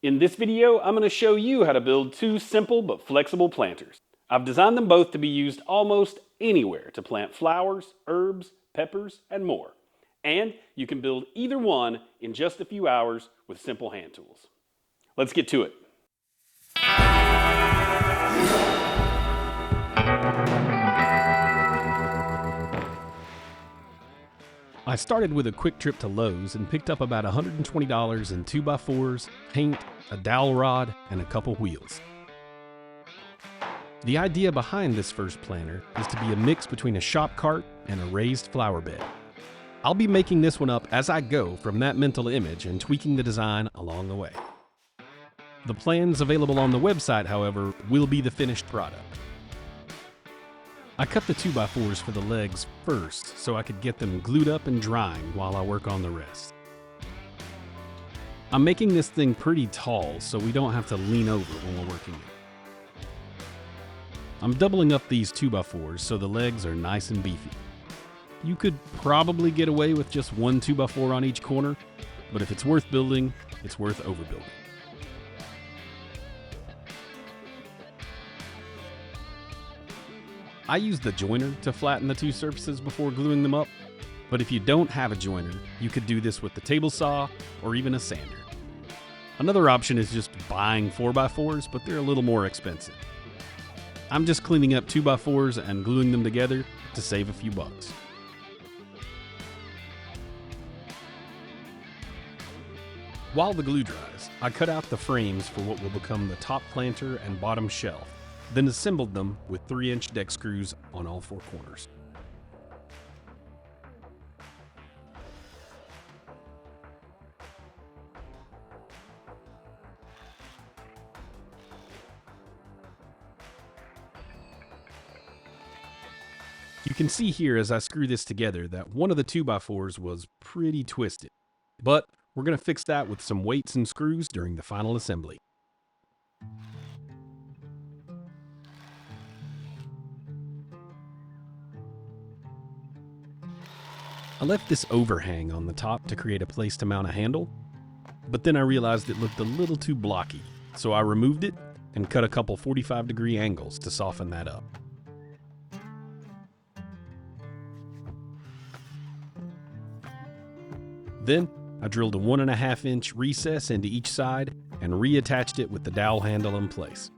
In this video, I'm going to show you how to build two simple but flexible planters. I've designed them both to be used almost anywhere to plant flowers, herbs, peppers, and more. And you can build either one in just a few hours with simple hand tools. Let's get to it. I started with a quick trip to Lowe's and picked up about $120 in 2x4s, paint, a dowel rod, and a couple wheels. The idea behind this first planter is to be a mix between a shop cart and a raised flower bed. I'll be making this one up as I go from that mental image and tweaking the design along the way. The plans available on the website, however, will be the finished product. I cut the 2x4s for the legs first so I could get them glued up and drying while I work on the rest. I'm making this thing pretty tall so we don't have to lean over when we're working it. I'm doubling up these 2x4s so the legs are nice and beefy. You could probably get away with just one 2x4 on each corner, but if it's worth building, it's worth overbuilding. I use the joiner to flatten the two surfaces before gluing them up, but if you don't have a joiner, you could do this with the table saw or even a sander. Another option is just buying 4x4s, but they're a little more expensive. I'm just cleaning up 2x4s and gluing them together to save a few bucks. While the glue dries, I cut out the frames for what will become the top planter and bottom shelf, then assembled them with 3-inch deck screws on all four corners. You can see here as I screw this together that one of the 2x4s was pretty twisted, but we're going to fix that with some weights and screws during the final assembly. I left this overhang on the top to create a place to mount a handle, but then I realized it looked a little too blocky, so I removed it and cut a couple 45-degree angles to soften that up. Then I drilled a 1.5-inch recess into each side and reattached it with the dowel handle in place.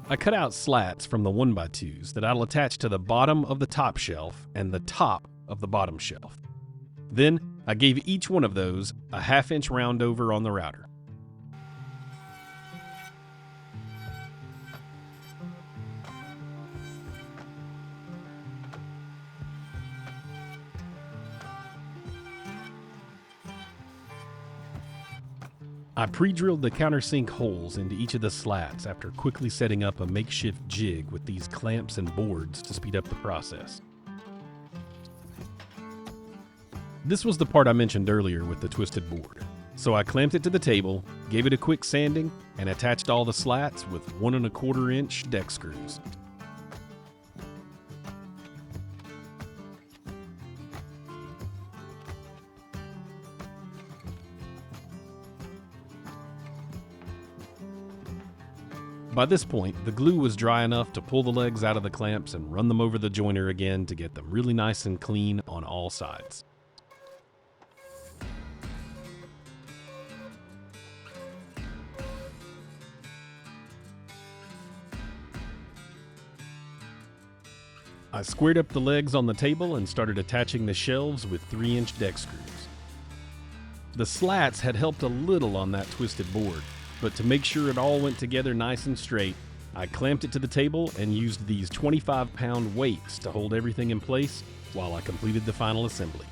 I cut out slats from the 1x2s that I'll attach to the bottom of the top shelf and the top of the bottom shelf. Then I gave each one of those a 1/2-inch round over on the router. I pre-drilled the countersink holes into each of the slats after quickly setting up a makeshift jig with these clamps and boards to speed up the process. This was the part I mentioned earlier with the twisted board. So I clamped it to the table, gave it a quick sanding, and attached all the slats with 1.25-inch deck screws. By this point, the glue was dry enough to pull the legs out of the clamps and run them over the joiner again to get them really nice and clean on all sides. I squared up the legs on the table and started attaching the shelves with 3-inch deck screws. The slats had helped a little on that twisted board, but to make sure it all went together nice and straight, I clamped it to the table and used these 25-pound weights to hold everything in place while I completed the final assembly.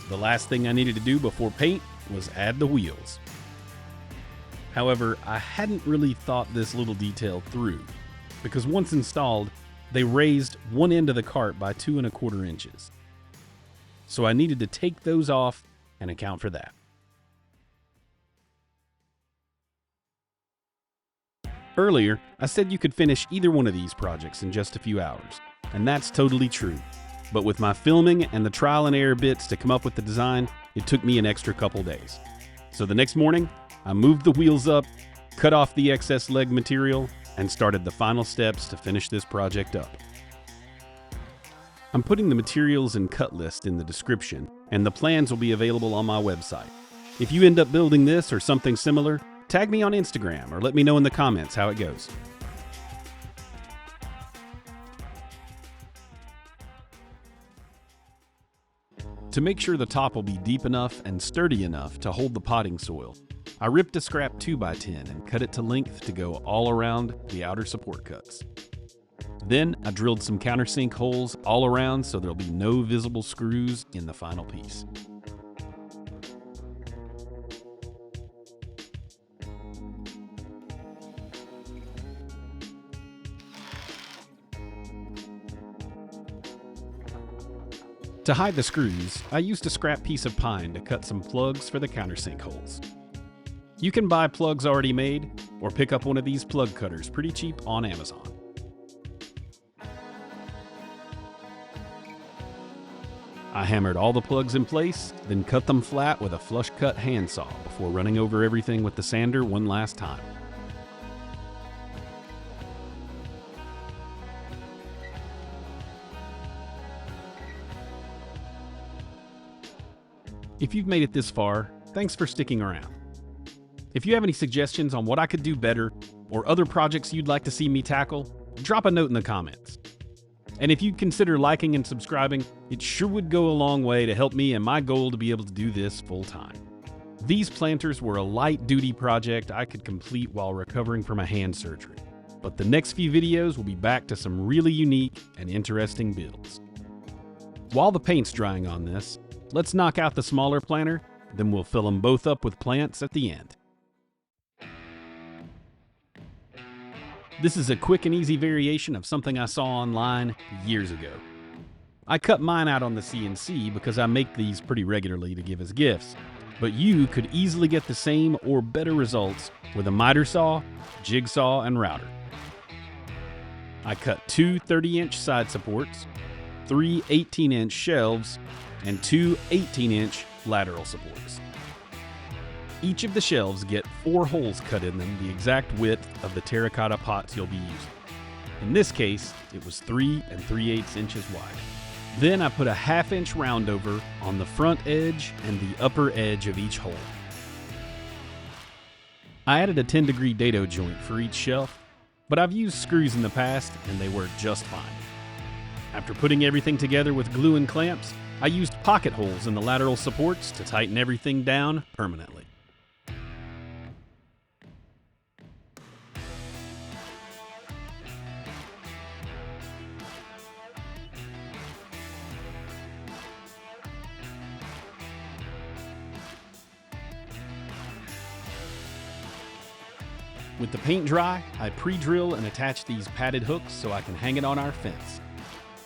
The last thing I needed to do before paint was add the wheels. However, I hadn't really thought this little detail through, because once installed, they raised one end of the cart by 2¼ inches. So I needed to take those off and account for that. Earlier, I said you could finish either one of these projects in just a few hours, and that's totally true. But with my filming and the trial and error bits to come up with the design, it took me an extra couple days. So the next morning, I moved the wheels up, cut off the excess leg material, and started the final steps to finish this project up. I'm putting the materials and cut list in the description, and the plans will be available on my website. If you end up building this or something similar, tag me on Instagram or let me know in the comments how it goes. To make sure the top will be deep enough and sturdy enough to hold the potting soil, I ripped a scrap 2x10 and cut it to length to go all around the outer support cuts. Then I drilled some countersink holes all around so there'll be no visible screws in the final piece. To hide the screws, I used a scrap piece of pine to cut some plugs for the countersink holes. You can buy plugs already made, or pick up one of these plug cutters pretty cheap on Amazon. I hammered all the plugs in place, then cut them flat with a flush cut handsaw before running over everything with the sander one last time. If you've made it this far, thanks for sticking around. If you have any suggestions on what I could do better, or other projects you'd like to see me tackle, drop a note in the comments. And if you'd consider liking and subscribing, it sure would go a long way to help me and my goal to be able to do this full time. These planters were a light-duty project I could complete while recovering from a hand surgery, but the next few videos will be back to some really unique and interesting builds. While the paint's drying on this, let's knock out the smaller planter, then we'll fill them both up with plants at the end. This is a quick and easy variation of something I saw online years ago. I cut mine out on the CNC because I make these pretty regularly to give as gifts, but you could easily get the same or better results with a miter saw, jigsaw, and router. I cut 2 30-inch side supports, 3 18-inch shelves, and 2 18-inch lateral supports. Each of the shelves get 4 holes cut in them the exact width of the Terra Cotta pots you'll be using. In this case, it was 3 3/8 inches wide. Then I put a 1/2 inch roundover on the front edge and the upper edge of each hole. I added a 10-degree dado joint for each shelf, but I've used screws in the past and they work just fine. After putting everything together with glue and clamps, I used pocket holes in the lateral supports to tighten everything down permanently. With the paint dry, I pre-drill and attach these padded hooks so I can hang it on our fence.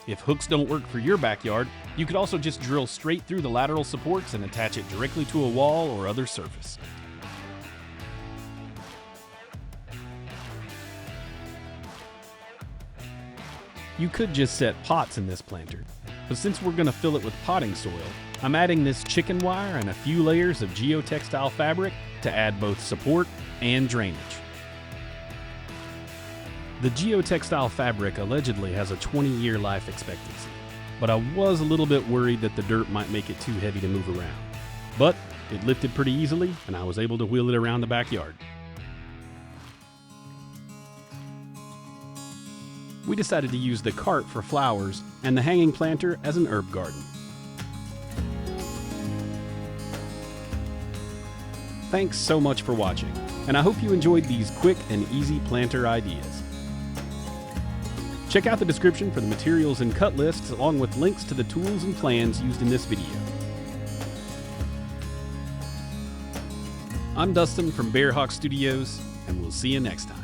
If hooks don't work for your backyard, you could also just drill straight through the lateral supports and attach it directly to a wall or other surface. You could just set pots in this planter, but since we're going to fill it with potting soil, I'm adding this chicken wire and a few layers of geotextile fabric to add both support and drainage. The geotextile fabric allegedly has a 20-year life expectancy, but I was a little bit worried that the dirt might make it too heavy to move around. But it lifted pretty easily, and I was able to wheel it around the backyard. We decided to use the cart for flowers and the hanging planter as an herb garden. Thanks so much for watching, and I hope you enjoyed these quick and easy planter ideas. Check out the description for the materials and cut lists along with links to the tools and plans used in this video. I'm Dustin from Bearhawk Studios, and we'll see you next time.